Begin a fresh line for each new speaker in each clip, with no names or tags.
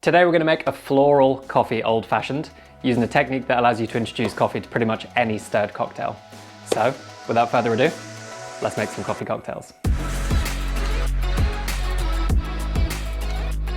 Today we're going to make a floral coffee old fashioned using a technique that allows you to introduce coffee to pretty much any stirred cocktail. So, without further ado, let's make some coffee cocktails.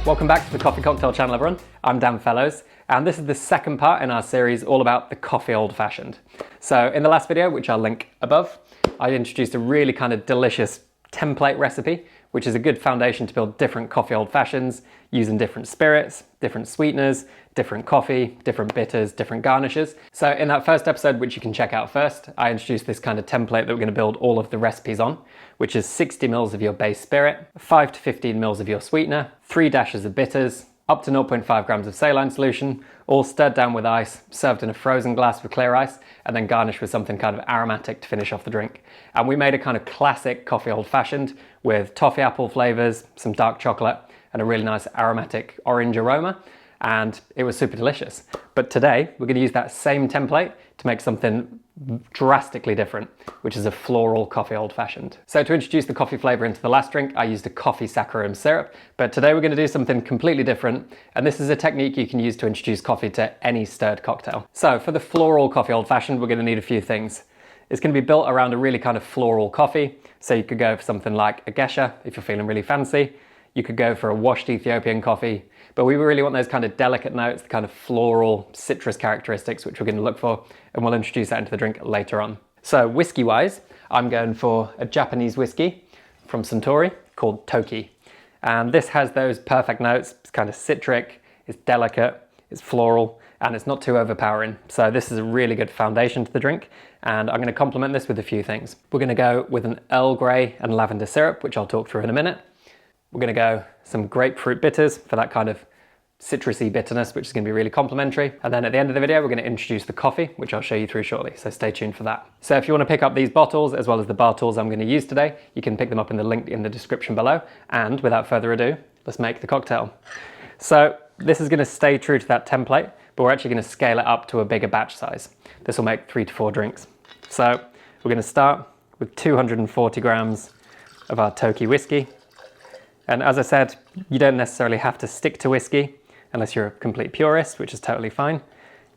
Welcome back to the Coffee Cocktail channel, everyone. I'm Dan Fellows, and this is the second part in our series all about the coffee old fashioned. So in the last video, which I'll link above, I introduced a really kind of delicious template recipe, which is a good foundation to build different coffee old fashions using different spirits, different sweeteners, different coffee, different bitters, different garnishes. So in that first episode, which you can check out first, I introduced this kind of template that we're going to build all of the recipes on, which is 60 mils of your base spirit, 5 to 15 mils of your sweetener, 3 dashes of bitters, up to 0.5 grams of saline solution, all stirred down with ice, served in a frozen glass with clear ice, and then garnished with something kind of aromatic to finish off the drink. And we made a kind of classic coffee old fashioned with toffee apple flavors, some dark chocolate, and a really nice aromatic orange aroma. And it was super delicious. But today we're going to use that same template to make something drastically different, which is a floral coffee old fashioned. So to introduce the coffee flavor into the last drink, I used a coffee saccharum syrup, but today we're going to do something completely different. And this is a technique you can use to introduce coffee to any stirred cocktail. So for the floral coffee old fashioned, we're going to need a few things. It's going to be built around a really kind of floral coffee. So you could go for something like a geisha if you're feeling really fancy. You could go for a washed Ethiopian coffee, but we really want those kind of delicate notes, the kind of floral citrus characteristics, which we're going to look for, and we'll introduce that into the drink later on. So whiskey wise, I'm going for a Japanese whiskey from Suntory called Toki. And this has those perfect notes. It's kind of citric, it's delicate, it's floral, and it's not too overpowering. So this is a really good foundation to the drink. And I'm going to complement this with a few things. We're going to go with an Earl Grey and lavender syrup, which I'll talk through in a minute. We're going to go some grapefruit bitters for that kind of citrusy bitterness, which is going to be really complementary. And then at the end of the video, we're going to introduce the coffee, which I'll show you through shortly. So stay tuned for that. So if you want to pick up these bottles, as well as the bar tools I'm going to use today, you can pick them up in the link in the description below. And without further ado, let's make the cocktail. So this is going to stay true to that template, but we're actually going to scale it up to a bigger batch size. This will make 3 to 4 drinks. So we're going to start with 240 grams of our Toki whiskey. And as I said, you don't necessarily have to stick to whiskey unless you're a complete purist, which is totally fine.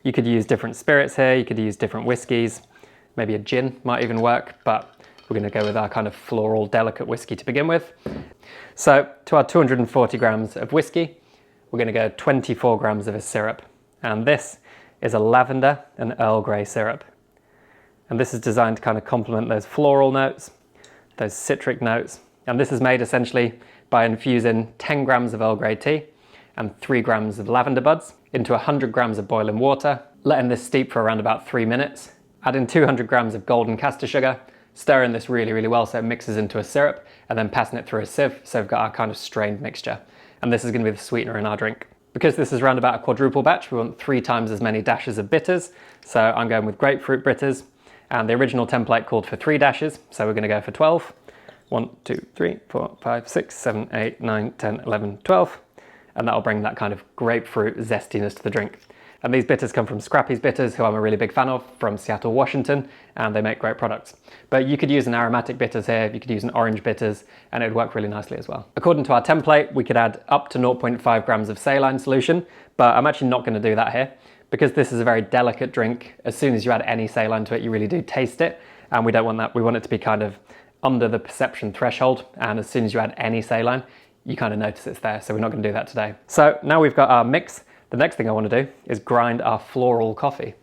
You could use different spirits here, you could use different whiskies, maybe a gin might even work, but we're going to go with our kind of floral, delicate whiskey to begin with. So to our 240 grams of whiskey, we're going to go 24 grams of a syrup. And this is a lavender and Earl Grey syrup. And this is designed to kind of complement those floral notes, those citric notes. And this is made essentially by infusing 10 grams of Earl Grey tea and 3 grams of lavender buds into 100 grams of boiling water, letting this steep for around about 3 minutes, adding 200 grams of golden castor sugar, stirring this really, really well so it mixes into a syrup, and then passing it through a sieve so we've got our kind of strained mixture. And this is going to be the sweetener in our drink. Because this is around about a quadruple batch, we want 3 times as many dashes of bitters. So I'm going with grapefruit bitters, and the original template called for 3 dashes, so we're going to go for 12. 1, 2, 3, 4, 5, 6, 7, 8, 9, 10, 11, 12. And that'll bring that kind of grapefruit zestiness to the drink. And these bitters come from Scrappy's Bitters, who I'm a really big fan of, from Seattle, Washington, and they make great products. But you could use an aromatic bitters here, you could use an orange bitters, and it would work really nicely as well. According to our template, we could add up to 0.5 grams of saline solution, but I'm actually not going to do that here. Because this is a very delicate drink, as soon as you add any saline to it, you really do taste it. And we don't want that, we want it to be kind of under the perception threshold, and as soon as you add any saline, you kind of notice it's there, so we're not going to do that today. So now we've got our mix, the next thing I want to do is grind our floral coffee.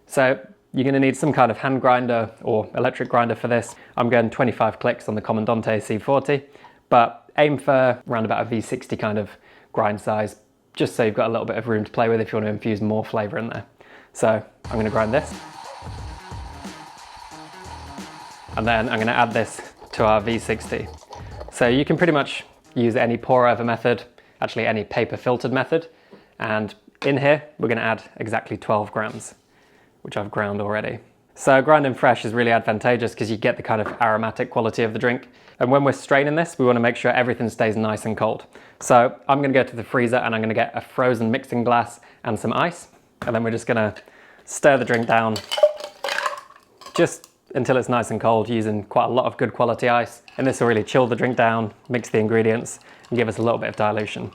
So you're going to need some kind of hand grinder or electric grinder for this. I'm going 25 clicks on the Comandante C40, but aim for around about a V60 kind of grind size, just so you've got a little bit of room to play with if you want to infuse more flavour in there. So I'm going to grind this. And then I'm going to add this to our V60. So you can pretty much use any pour over method, actually any paper filtered method. And in here, we're going to add exactly 12 grams, which I've ground already. So grinding fresh is really advantageous because you get the kind of aromatic quality of the drink. And when we're straining this, we want to make sure everything stays nice and cold. So I'm going to go to the freezer and I'm going to get a frozen mixing glass and some ice. And then we're just going to stir the drink down just until it's nice and cold, using quite a lot of good quality ice. And this will really chill the drink down, mix the ingredients, and give us a little bit of dilution.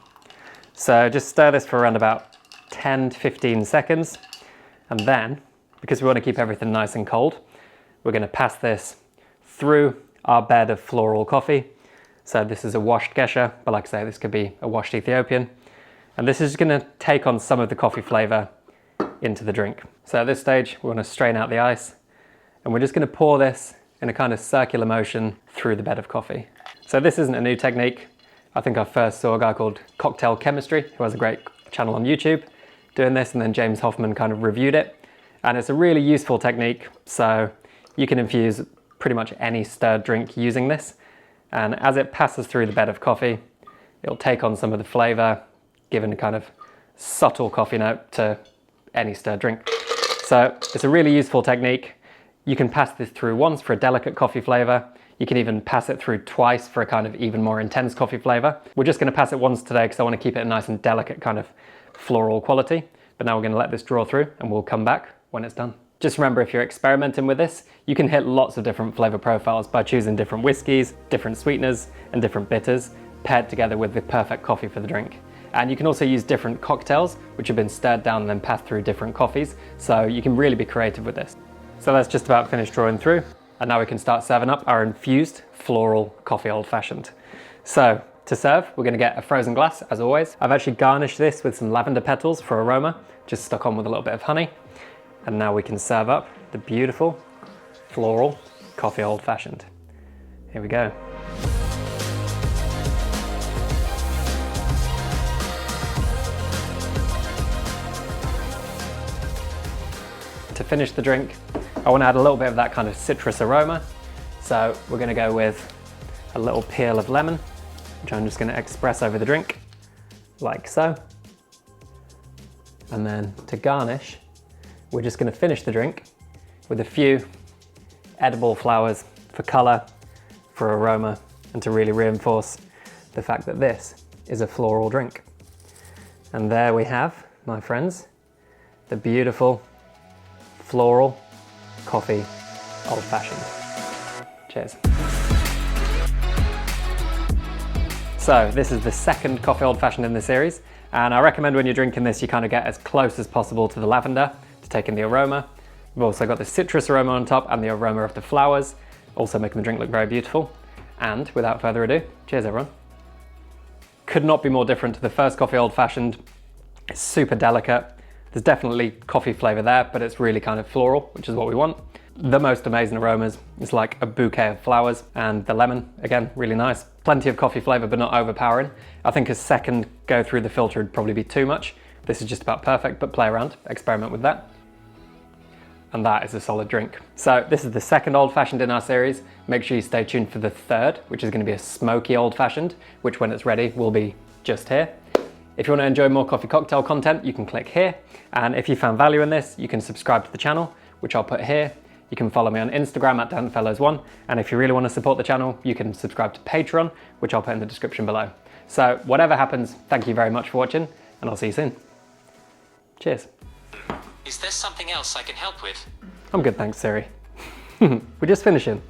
So just stir this for around about 10 to 15 seconds. And then, because we want to keep everything nice and cold, we're going to pass this through our bed of floral coffee. So this is a washed Gesha, but like I say, this could be a washed Ethiopian. And this is going to take on some of the coffee flavour into the drink. So at this stage, we want to strain out the ice, and we're just going to pour this in a kind of circular motion through the bed of coffee. So this isn't a new technique. I think I first saw a guy called Cocktail Chemistry, who has a great channel on YouTube, doing this, and then James Hoffman kind of reviewed it. And it's a really useful technique, so you can infuse pretty much any stirred drink using this. And as it passes through the bed of coffee, it'll take on some of the flavour, giving a kind of subtle coffee note to any stirred drink. So it's a really useful technique. You can pass this through once for a delicate coffee flavour. You can even pass it through twice for a kind of even more intense coffee flavour. We're just going to pass it once today because I want to keep it a nice and delicate kind of floral quality. But now we're going to let this draw through and we'll come back when it's done. Just remember, if you're experimenting with this, you can hit lots of different flavour profiles by choosing different whiskies, different sweeteners and different bitters paired together with the perfect coffee for the drink. And you can also use different cocktails which have been stirred down and then passed through different coffees, so you can really be creative with this. So that's just about finished drawing through, and now we can start serving up our infused floral coffee old fashioned. So to serve, we're going to get a frozen glass as always. I've actually garnished this with some lavender petals for aroma, just stuck on with a little bit of honey. And now we can serve up the beautiful floral coffee old fashioned. Here we go. To finish the drink, I want to add a little bit of that kind of citrus aroma. So we're going to go with a little peel of lemon, which I'm just going to express over the drink, like so. And then to garnish, we're just going to finish the drink with a few edible flowers for colour, for aroma, and to really reinforce the fact that this is a floral drink. And there we have, my friends, the beautiful floral coffee old fashioned. Cheers. So this is the second coffee old fashioned in the series, and I recommend when you're drinking this you kind of get as close as possible to the lavender to take in the aroma. We've also got the citrus aroma on top and the aroma of the flowers, also making the drink look very beautiful. And without further ado, cheers everyone. Could not be more different to the first coffee old fashioned. It's super delicate. There's definitely coffee flavour there, but it's really kind of floral, which is what we want. The most amazing aromas. It's like a bouquet of flowers, and the lemon, again, really nice. Plenty of coffee flavour, but not overpowering. I think a second go through the filter would probably be too much. This is just about perfect, but play around, experiment with that. And that is a solid drink. So this is the second old fashioned in our series. Make sure you stay tuned for the third, which is going to be a smoky old fashioned, which when it's ready will be just here. If you want to enjoy more coffee cocktail content, you can click here. And if you found value in this, you can subscribe to the channel, which I'll put here. You can follow me on Instagram at DanFellows1. And if you really want to support the channel, you can subscribe to Patreon, which I'll put in the description below. So whatever happens, thank you very much for watching, and I'll see you soon. Cheers.
Is there something else I can help with?
I'm good, thanks, Siri. We're just finishing.